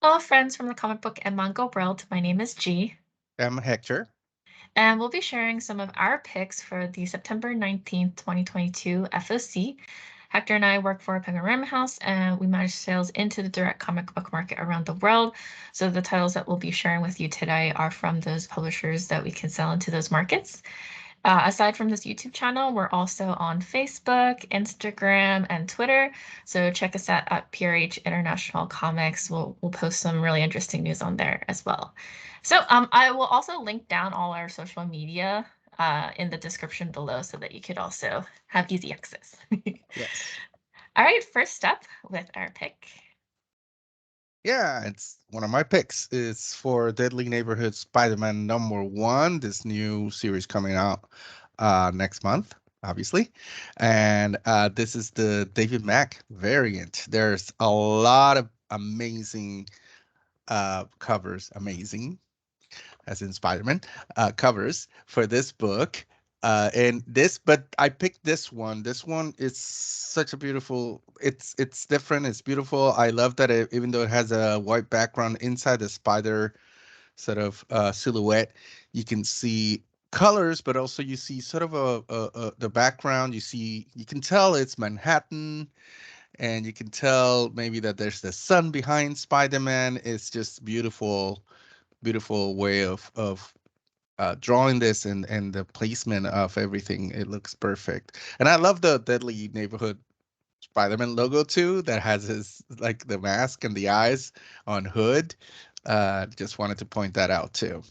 Hello, friends from the comic book and manga world. My name is G, I'm Hector. and we'll be sharing some of our picks for the September 19th, 2022 FOC. Hector and I work for Penguin House, and we manage sales into the direct comic book market around the world. So the titles that we'll be sharing with you today are from those publishers that we can sell into those markets. Aside from this YouTube channel, we're also on Facebook, Instagram, and Twitter. So check us out at PRH International Comics. We'll post some really interesting news on there as well. So I will also link down all our social media in the description below so that you could also have easy access. Yes. All right, first up with our pick. Yeah, it's one of my picks. It's for Deadly Neighborhood Spider-Man #1, this new series coming out next month, obviously. And this is the David Mack variant. There's a lot of amazing covers, amazing, as in Spider-Man, covers for this book. But I picked this one. This one is such a beautiful. It's different. It's beautiful. I love that even though it has a white background inside the spider sort of silhouette, you can see colors, but also you see sort of the background. You can tell it's Manhattan, and you can tell maybe that there's the sun behind Spider-Man. It's just beautiful, beautiful way of drawing this and the placement of everything. It looks perfect. And I love the Deadly Neighborhood Spider-Man logo too, that has his like the mask and the eyes on Hood. Just wanted to point that out too.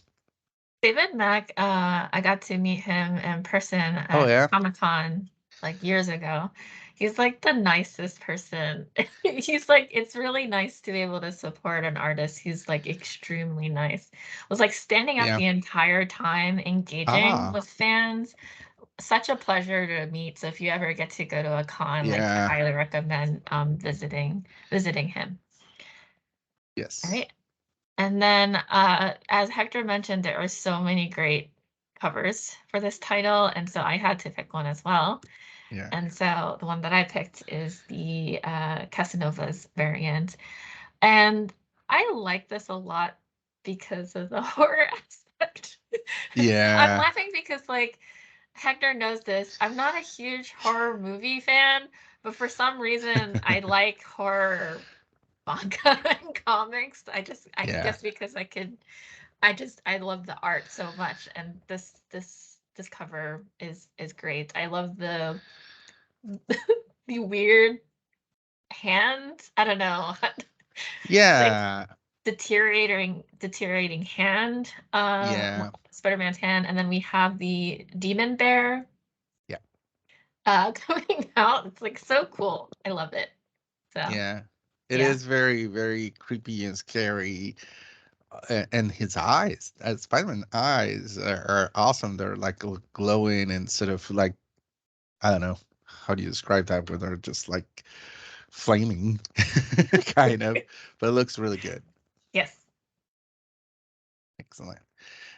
David Mack, I got to meet him in person Oh at yeah. Comic-Con like years ago. He's like the nicest person. He's like, it's really nice to be able to support an artist who's like extremely nice. Was like standing up Yeah. the entire time, engaging Ah, with fans. Such a pleasure to meet. So if you ever get to go to a con, like I yeah. highly recommend visiting him. All Yes. right. And then, as Hector mentioned, there are so many great covers for this title, and so I had to pick one as well. Yeah. And so the one that I picked is the Casanova's variant. And I like this a lot because of the horror aspect. I'm Yeah. laughing because, like, Hector knows this. I'm not a huge horror movie fan, but for some reason, I like horror manga and comics. I Yeah. guess because I love the art so much, and this cover is great. I love the the weird hand. I don't know, like Yeah. deteriorating hand. Yeah. Spider-Man's hand, and then we have the demon bear Yeah. coming out. It's like so cool. I love it. So Yeah. It yeah. is very, very creepy and scary. And his eyes, Spider-Man eyes are awesome. They're like glowing and sort of like, I don't know, how do you describe that? Where they're just like flaming, kind of, but it looks really good. Yes. Excellent.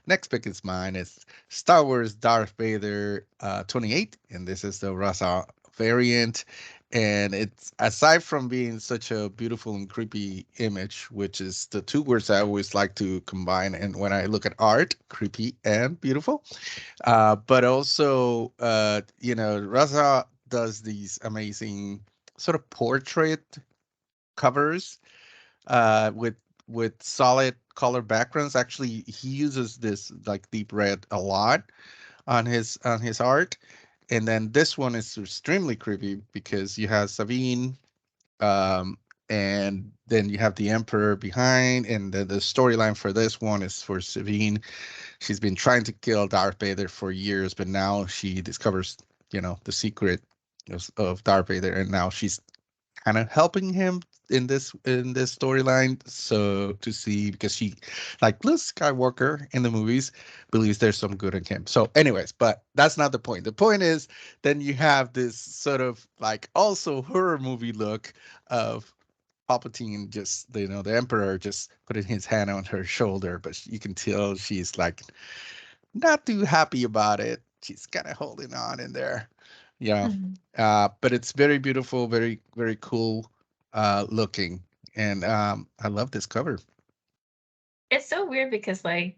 Next pick is mine. It's Star Wars Darth Vader 28, and this is the Rasa variant. And it's aside from being such a beautiful and creepy image, which is the two words I always like to combine. And when I look at art, creepy and beautiful. But also, Rasa does these amazing sort of portrait covers with solid color backgrounds. Actually, he uses this like deep red a lot on his art. And then this one is extremely creepy because you have Sabine, um, and then you have the Emperor behind, and the storyline for this one is for Sabine. She's been trying to kill Darth Vader for years, but now she discovers, the secret of Darth Vader, and now she's kind of helping him in this storyline, so to see, because she, like Luke Skywalker in the movies, believes there's some good in him. So anyways, but that's not the point. The point is, then you have this sort of like also horror movie look of Palpatine, just, the Emperor just putting his hand on her shoulder, but you can tell she's like not too happy about it. She's kind of holding on in there. Yeah. Mhm. But it's very beautiful, very, very cool looking. And I love this cover. It's so weird because like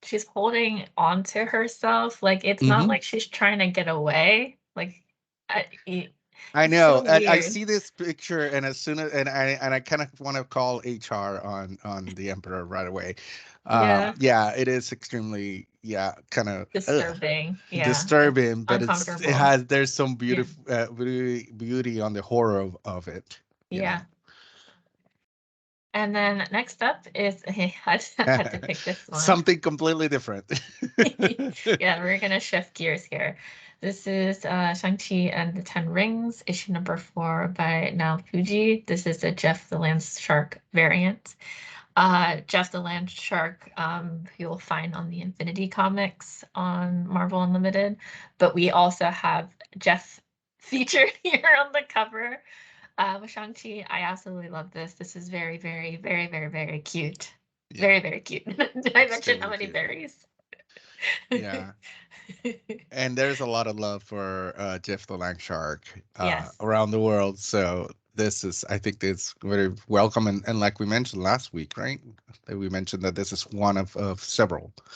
she's holding on to herself. Like it's not Hmm. like she's trying to get away. Like I it's so know. I weird. see this picture, and as soon as and I kind of want to call HR on the Emperor right away. Yeah. Yeah, it is extremely, yeah, kind of Disturbing. Yeah. disturbing, but it Uncomfortable. has, there's some Yeah. beautiful beauty on the horror of it, you know. Yeah. And then next up is I had to pick this one. Something completely different. Yeah, we're gonna shift gears here. This is Shang-Chi and the Ten Rings, issue number 4 by Now Fuji. This is a Jeff the Land Shark variant. Jeff the Land Shark, you'll find on the Infinity Comics on Marvel Unlimited, but we also have Jeff featured here on the cover with Shang-Chi. I absolutely love this. This is very, very, very, very, very cute. Yeah, Very, very cute. Did I mention how extremely many cute. berries? Yeah. And there's a lot of love for Jeff the Lang Shark Yes. around the world. So this is, I think, it's very welcome. And like we mentioned last week, right? That we mentioned that this is one of several Yeah.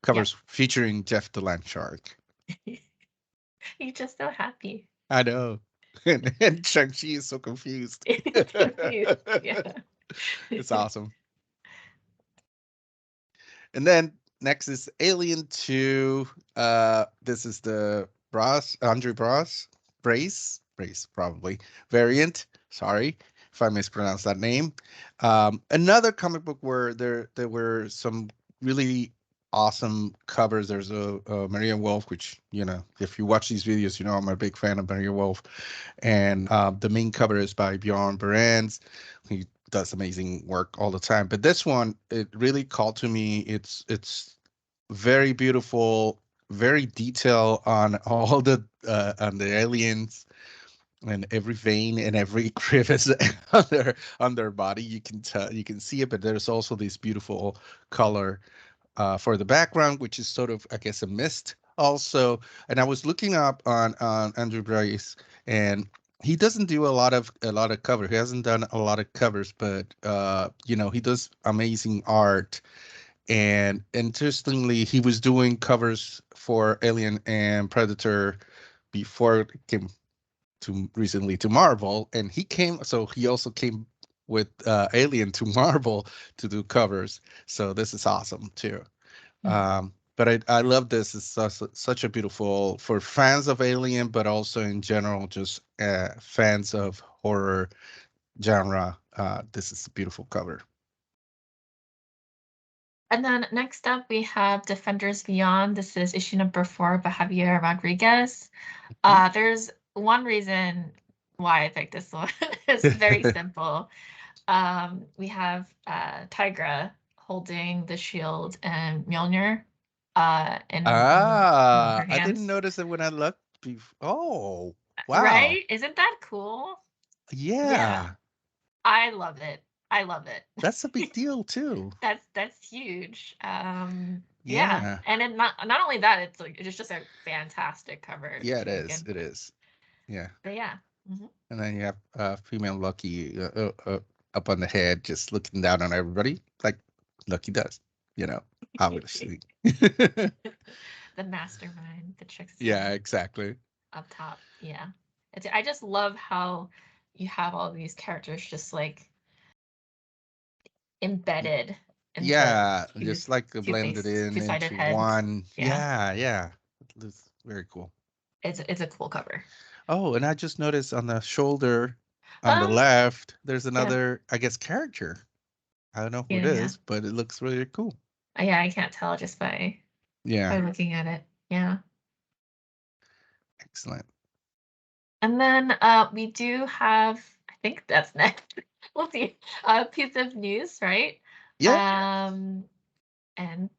covers featuring Jeff the Lang Shark. You're just so happy. I know. And Shang-Chi is so confused. Confused. Yeah. It's awesome. And then next is Alien 2. This is the Andre Brace probably variant. Sorry if I mispronounced that name. Another comic book where there were some really awesome covers. There's a Maria Wolf, which, you know, if you watch these videos, you know I'm a big fan of Maria Wolf. And the main cover is by Bjorn Berens. He does amazing work all the time. But this one, it really called to me. It's very beautiful, very detailed on all the on the aliens and every vein and every crevice on their body. You can tell, you can see it, but there's also this beautiful color for the background, which is sort of, I guess, a mist also. And I was looking up on Andrew Bryce, and he doesn't do a lot of cover. He hasn't done a lot of covers, but you know, he does amazing art. And interestingly, he was doing covers for Alien and Predator before it came to recently to Marvel, and he also came with Alien to Marvel to do covers. So this is awesome too. But I love this. It's such a beautiful, for fans of Alien, but also in general, just fans of horror genre. This is a beautiful cover. And then next up, we have Defenders Beyond. This is issue number 4 by Javier Rodriguez. There's one reason why I picked this one. It's very simple. We have Tigra holding the shield and Mjolnir in her I didn't hands. notice it when I looked. Oh, wow. Right? Isn't that cool? Yeah. Yeah, I love it. I love it. that's a big deal too. That's huge. Yeah. Yeah. And then not only that, it's like it's just a fantastic cover Yeah, it too. is. Again. It is. Yeah. But yeah. And then you have female Lucky up on the head, just looking down on everybody, like Lucky does, you know, obviously. The mastermind, the Yeah, trickster exactly. up top. Yeah. I just love how you have all these characters just like embedded into Yeah, just like blended in two-sided into heads. one. Yeah. Yeah, yeah. It's very cool. It's a cool cover. Oh, and I just noticed on the shoulder on the Um, left, there's yeah. another, I guess, character. I don't know who it Yeah. is, but it looks really cool. Yeah, I can't tell just by Yeah, looking at it. Yeah. excellent. And then we do have, I think that's next. We'll see. A piece of news, right? Yeah. And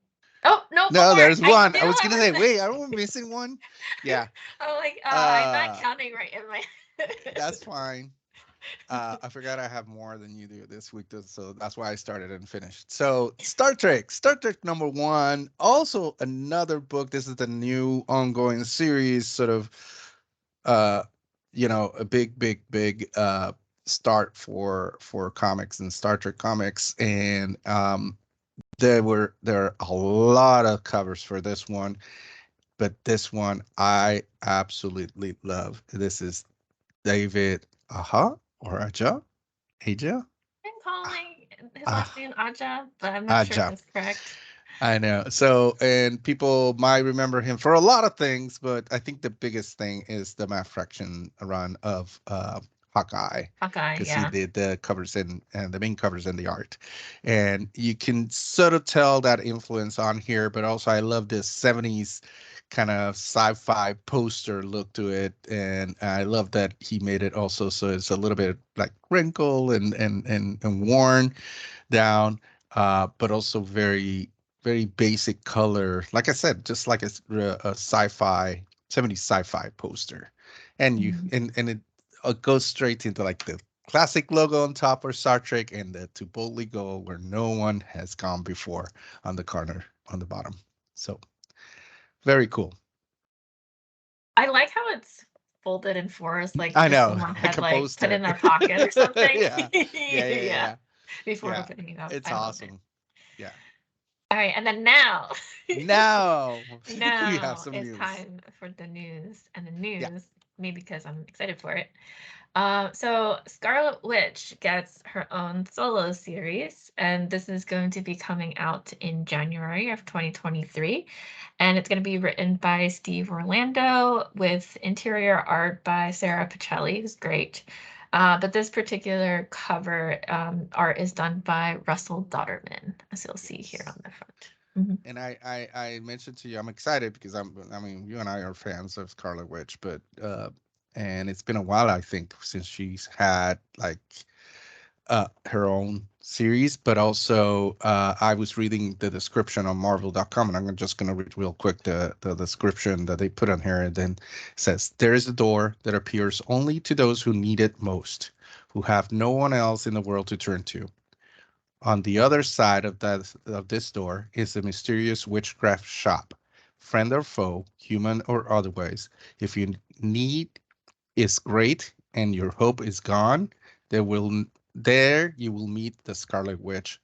oh no, one No, more. there's I one. knew I was I gonna say, was. wait, are we missing one? Yeah. I'm like, I'm not Uh, counting right in my that's fine. I forgot I have more than you do this week, so that's why I started and finished. So Star Trek #1, also another book. This is the new ongoing series, sort of, uh, you know, a big start for comics and Star Trek comics, and there are a lot of covers for this one, but this one I absolutely love. This is David Aja. I'm calling his Ah, last name Aja, but I'm not sure if Aja. that's correct. I know. So, and people might remember him for a lot of things, but I think the biggest thing is the Matt Fraction run of Hawkeye, Hawkeye, because he yeah. did the covers and the main covers and the art, and you can sort of tell that influence on here. But also, I love this '70s kind of sci-fi poster look to it, and I love that he made it also so it's a little bit like wrinkle and worn down, but also very basic color. Like I said, just like a sci-fi 70s sci-fi poster, and you Mhm. and it goes straight into like the classic logo on top for Star Trek, and the "To boldly go where no one has gone before" on the corner on the bottom. So very cool. I like how it's folded in fours, like I if know, someone like had a like put poster. in their pocket or something. Yeah, Yeah. yeah. Before Yeah, opening it up. it's I love it. awesome. Yeah. All right, and then now, Now we have now some it's news. time for the news. And the Yeah. news, maybe because I'm excited for it. So Scarlet Witch gets her own solo series, and this is going to be coming out in January of 2023. And it's going to be written by Steve Orlando with interior art by Sarah Pacelli, who's great. But this particular cover art is done by Russell Dodderman, as you'll see here on Yes. the front. Mhm. And I mentioned to you, I'm excited because I mean, you and I are fans of Scarlet Witch, but and it's been a while, I think, since she's had like her own series. But also I was reading the description on Marvel.com, and I'm just going to read real quick the description that they put on here. And then it says, there is a door that appears only to those who need it most, who have no one else in the world to turn to. On the other side of this door is a mysterious witchcraft shop. Friend or foe, human or otherwise, if your need is great and your hope is gone, there you will meet the Scarlet Witch,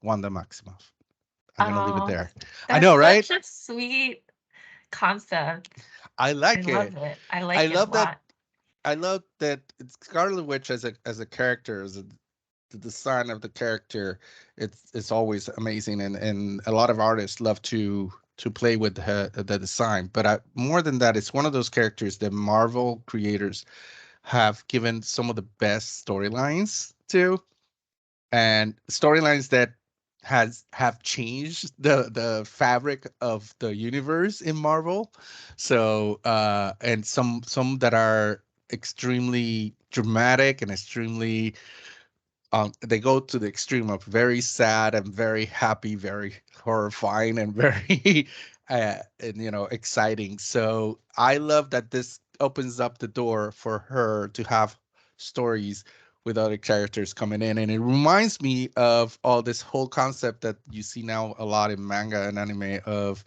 Wanda Maximoff. I'm gonna leave it Oh, there. I that's know, right? such a sweet concept. I I like it. love it. I I like it a love that. lot. I love that Scarlet Witch as a character, the design of the character, it's always amazing, and a lot of artists love to play with the design. But more than that, it's one of those characters that Marvel creators have given some of the best storylines to, and storylines that have changed the fabric of the universe in Marvel. So and some that are extremely dramatic and extremely they go to the extreme of very sad and very happy, very horrifying and very and exciting. So I love that this opens up the door for her to have stories with other characters coming in, and it reminds me of all this whole concept that you see now a lot in manga and anime of,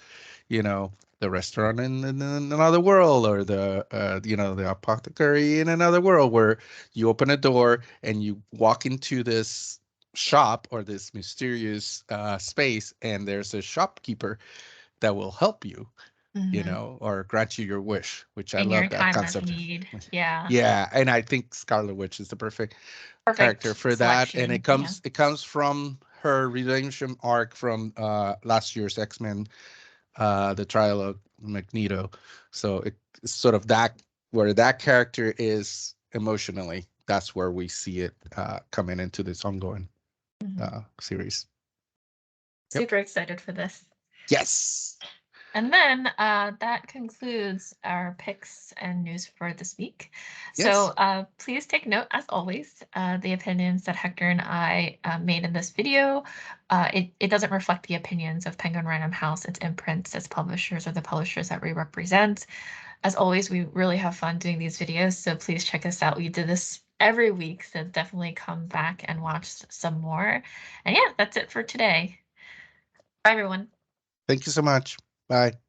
you know, the restaurant in another world, or the apothecary in another world, where you open a door and you walk into this shop or this mysterious space, and there's a shopkeeper that will help you, Mhm. or grant you your wish, which I In your love that time of concept. need. Yeah. Yeah, and I think Scarlet Witch is the perfect character Perfect for that, and selection. Yeah. it comes from her redemption arc from last year's X-Men, the trial of Magneto. So it's sort of that, where that character is emotionally. That's where we see it coming into this ongoing Mhm. series. Yep. Super excited for this. Yes. And then that concludes our picks and news for this week. So Yes. please take note, as always, the opinions that Hector and I made in this video. It doesn't reflect the opinions of Penguin Random House, its imprints, its publishers, or the publishers that we represent. As always, we really have fun doing these videos, so please check us out. We do this every week, so definitely come back and watch some more. And yeah, that's it for today. Bye, everyone. Thank you so much. Bye.